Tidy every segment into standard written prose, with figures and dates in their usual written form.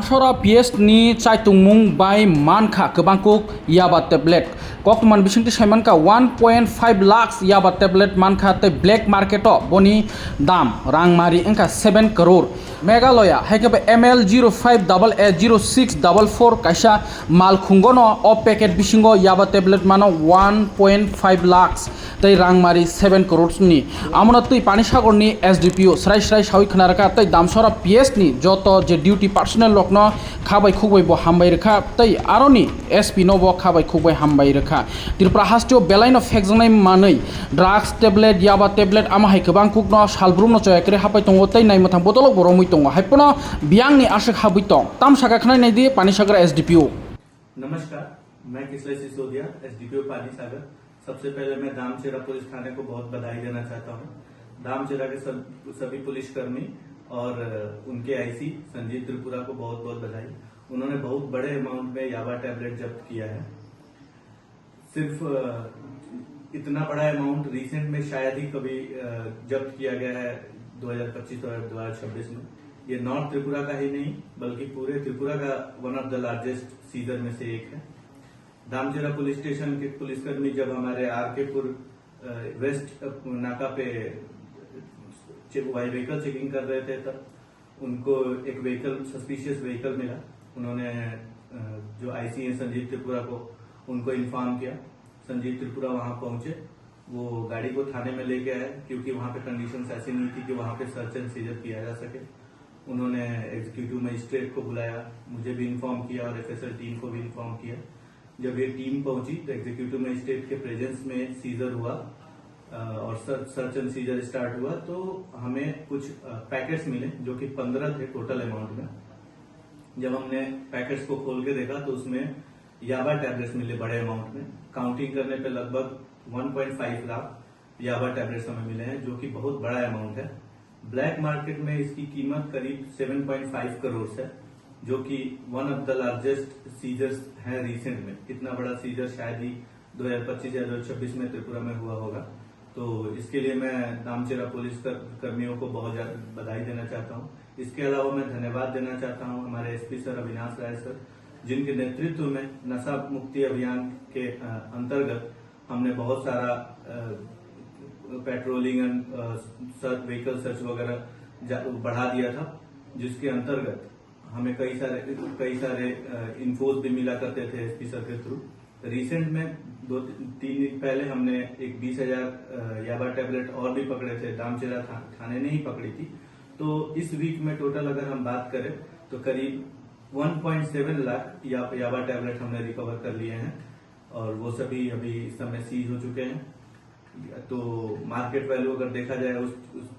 Sora PS ni Chaitung by Manka Kebangkuk Yaba tablet. Kokman bising Simon ka 1.5 lakhs Yaba tablet Manka te black market boni dam rang mari engka 7 crore. Meghalaya hekebe ML05AA0644 kaisa mal khungono o packet bisingo Yaba tablet mano 1.5 lakhs tei rang mari 7 crores ni amona tui Panisagar ni SDPO srai sawi khnaraka tei damsora PS ni joto je duty personnel lokno khabai khugbai bo hambai rekha tei aroni SP no bo khabai khugbai hambai rekha Tripura hastio belaino fekjanai manei drugs tablet Yaba tablet ama hai kebang kukno salbrum no choyakre hapai tongo tei nai mathang botolok boromui tongo haipono biang ni ashak habai tong tam saka khnai nei di Panisagar SDPO नमस्कार, मैं किशोर Sisodia SDPO Panisagar. सबसे पहले मैं दामचेरा police थाने को बहुत बधाई देना चाहता हूँ। दामचेरा के सभी पुलिसकर्मी और उनके आईसी संजीव त्रिपुरा को बहुत बहुत बधाई। उन्होंने बहुत बड़े अमाउंट में याबा टैबलेट जब्त किया है। सिर्फ इतना बड़ा अमाउंट रिसेंट में शायद ही कभी जब्त किया गया है 2025 और 2026 में। ये नॉर्थ त्रिपुरा का ही नहीं बल्कि पूरे त्रिपुरा का one of the largest seizure में से एक है। दामचेरा पुलिस स्टेशन के पुलिसकर्मी जब हमारे आरकेपुर वेस्ट नाका पे व्हीकल चेकिंग कर रहे थे तब उनको एक व्हीकल सस्पिशियस व्हीकल मिला। उन्होंने जो आईसी है संजीव त्रिपुरा को उनको इन्फॉर्म किया। संजीव त्रिपुरा वहां पहुंचे, वो गाड़ी को थाने में लेके आए क्योंकि वहां पे कंडीशंस ऐसी नहीं थी कि वहां पे सर्च एंड सीजर किया जा सके। उन्होंने एग्जीक्यूटिव मजिस्ट्रेट को बुलाया, मुझे भी इन्फॉर्म किया और एफएसएल टीम को भी इन्फॉर्म किया। जब ये टीम पहुंची तो एग्जीक्यूटिव मजिस्ट्रेट के प्रेजेंस में सीजर हुआ और सर्च एंड सीजर स्टार्ट हुआ तो हमें कुछ पैकेट्स मिले जो कि 15 थे टोटल अमाउंट में। जब हमने पैकेट्स को खोल के देखा तो उसमें याबा टैबलेट्स मिले बड़े अमाउंट में। काउंटिंग करने पे लगभग 1.5 लाख याबा टैबलेट्स हमें मिले हैं जो कि बहुत बड़ा अमाउंट है। ब्लैक मार्केट में इसकी कीमत करीब 7.5 करोड़ है जो कि one of the largest seizures है रिसेंट में। इतना बड़ा सीजर शायद ही 2025 या 2026 में त्रिपुरा में हुआ होगा। तो इसके लिए मैं दामचेरा पुलिस कर्मियों को बहुत ज्यादा बधाई देना चाहता हूं। इसके अलावा मैं धन्यवाद देना चाहता हूं हमारे SP sir Avinash Rai sir, जिनके नेतृत्व में नशा मुक्ति अभियान के अंतर्गत हमने बहुत सारा patrolling and search vehicle search वगैरह बढ़ा दिया था, जिसके अंतर्गत हमें कई सारे इन्फोज भी मिला करते थे एसपी सर के थ्रू। रिसेंट में 2-3 दिन पहले हमने एक 20,000 याबा टैबलेट और भी पकड़े थे, दामचेरा थाने ने ही पकड़ी थी। तो इस वीक में टोटल अगर हम बात करें तो करीब 1.7 लाख याबा टैबलेट हमने रिकवर कर लिए हैं और वो सभी अभी इस समय सीज हो चुके हैं। तो मार्केट वैल्यू अगर देखा जाए उस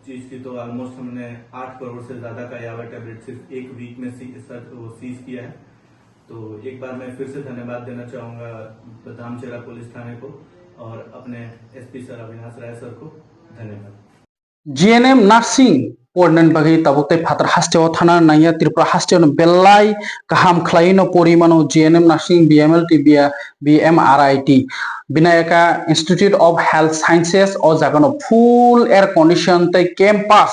चीज की तो ऑलमोस्ट हमने 8 करोड़ से ज्यादा का याबा टैबलेट सिर्फ एक वीक में सीज किया है। तो एक बार मैं फिर से धन्यवाद देना चाहूंगा दामचेरा पुलिस थाने को और अपने SP sir Avinash Rai sir को धन्यवाद। GNM नार्सिंग पढ़नन बगै तबुते फातर हास्टेव थाना नाया त्रिपुरा हास्टेव बेलाई kaham khlaino porimano GNM nursing BMLT BMRIT Binayaka Institute of Health Sciences o jagano full air condition tai campus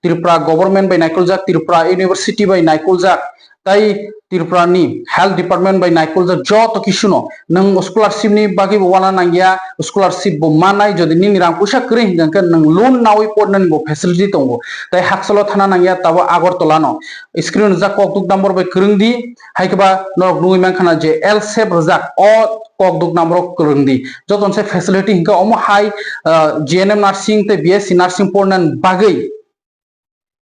Tripura government by Naikoljak Tripura University by Naikoljak tai Tripura ni health department by Naikoljak joto kisuno nang scholarship ni bagi wana nangya scholarship bo manai jodi ni rang pusa kring jangka nang loan nawi podnan bo facility tongo tai haksalo thana nangya tabo Agartala no screen jak kokduk number by kringdi haikba norok nui mankhana je L shape jak o kokduk number kringdi joton se facility hinka omo high GNM nursing te BSc nursing podnan bagai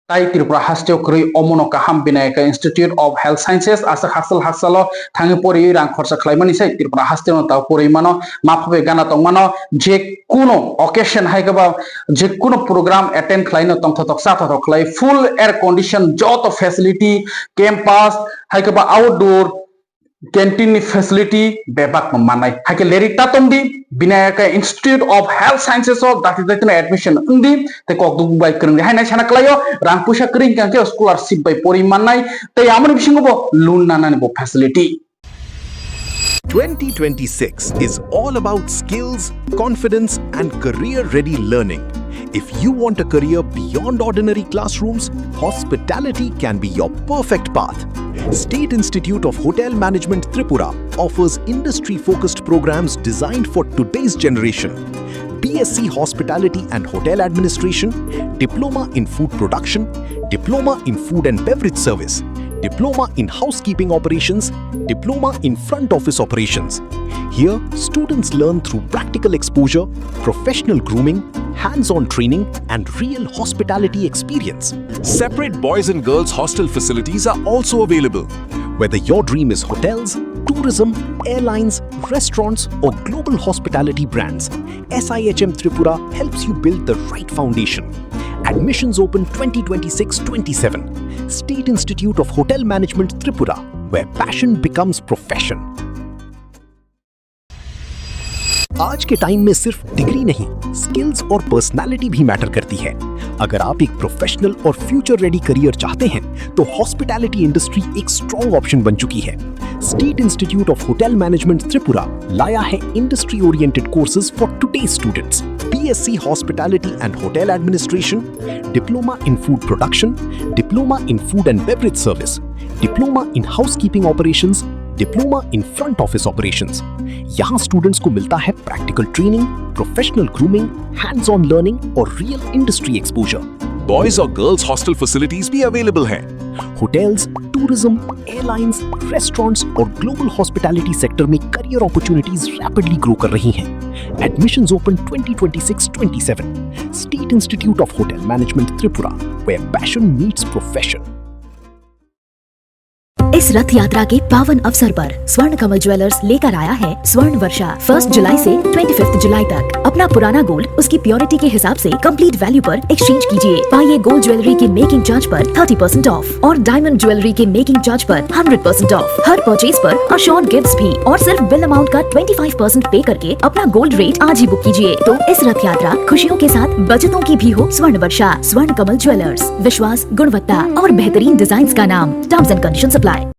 Tai Tripura hasteo krui omono kaham binayaka Institute of Health Sciences asa haksalo thangi pori rang khorsa khlaimani sai Tripura hasteo ta pori mano maphobe gana tongmano je kuno occasion haikaba je kuno program attend khlaino tongtho toksa tho khlai full air condition joto facility campus haikaba outdoor canteen facility bebak manai haike lerita tongdi Binayaka Institute of Health Sciences of that is the admission undi te kokdu bai kring hai nai sana klayo rang pusa kring kanke scholarship bai porimanai te amon bisingo bo loan nanani bo facility 2026 is all about skills, confidence and career ready learning. If you want a career beyond ordinary classrooms, hospitality can be your perfect path. State Institute of Hotel Management Tripura offers industry-focused programs designed for today's generation. BSc Hospitality and Hotel Administration, Diploma in Food Production, Diploma in Food and Beverage Service, Diploma in Housekeeping Operations, Diploma in Front Office Operations. Here, students learn through practical exposure, professional grooming, hands-on training, and real hospitality experience. Separate boys and girls hostel facilities are also available. Whether your dream is hotels, tourism, airlines, restaurants, or global hospitality brands, SIHM Tripura helps you build the right foundation. Admissions open 2026-27. State Institute of Hotel Management Tripura, where passion becomes profession. आज के time में सिर्फ degree नहीं, skills और personality भी matter करती है। अगर आप एक प्रोफेशनल और फ्यूचर रेडी करियर चाहते हैं, तो हॉस्पिटैलिटी इंडस्ट्री एक स्ट्रॉन्ग ऑप्शन बन चुकी है। State institute of hotel management Tripura लाया है industry oriented courses for today students. BSc Hospitality and Hotel Administration, Diploma in Food Production, Diploma in Food and Beverage Service, Diploma in Housekeeping Operations, Diploma in Front Office Operations. यहाँ students को मिलता है practical training, professional grooming, hands on learning और real industry exposure. Boys और girls hostel facilities भी available हैं। Hotels, tourism, airlines, restaurants और global hospitality sector में करियर अपॉर्चुनिटीज रैपिडली ग्रो कर रही हैं। Admissions open 2026-27. State Institute of Hotel Management Tripura, where passion meets profession. इस रथ यात्रा के पावन अवसर पर स्वर्ण कमल ज्वेलर्स लेकर आया है स्वर्ण वर्षा। 1 जुलाई से 25 जुलाई तक अपना पुराना गोल्ड उसकी प्योरिटी के हिसाब से कंप्लीट वैल्यू पर एक्सचेंज कीजिए। पाइए गोल्ड ज्वेलरी के मेकिंग चार्ज पर 30% ऑफ और डायमंड ज्वेलरी के मेकिंग चार्ज पर 100% ऑफ। हर परचेज पर अश्योर्ड गिफ्ट्स भी और सिर्फ बिल अमाउंट का 25% पे करके अपना गोल्ड रेट आज ही बुक कीजिए। तो इस रथ यात्रा खुशियों के साथ बचतों की भी हो। स्वर्ण वर्षा, स्वर्ण कमल ज्वेलर्स, विश्वास, गुणवत्ता और बेहतरीन डिजाइन का नाम। Terms and conditions apply.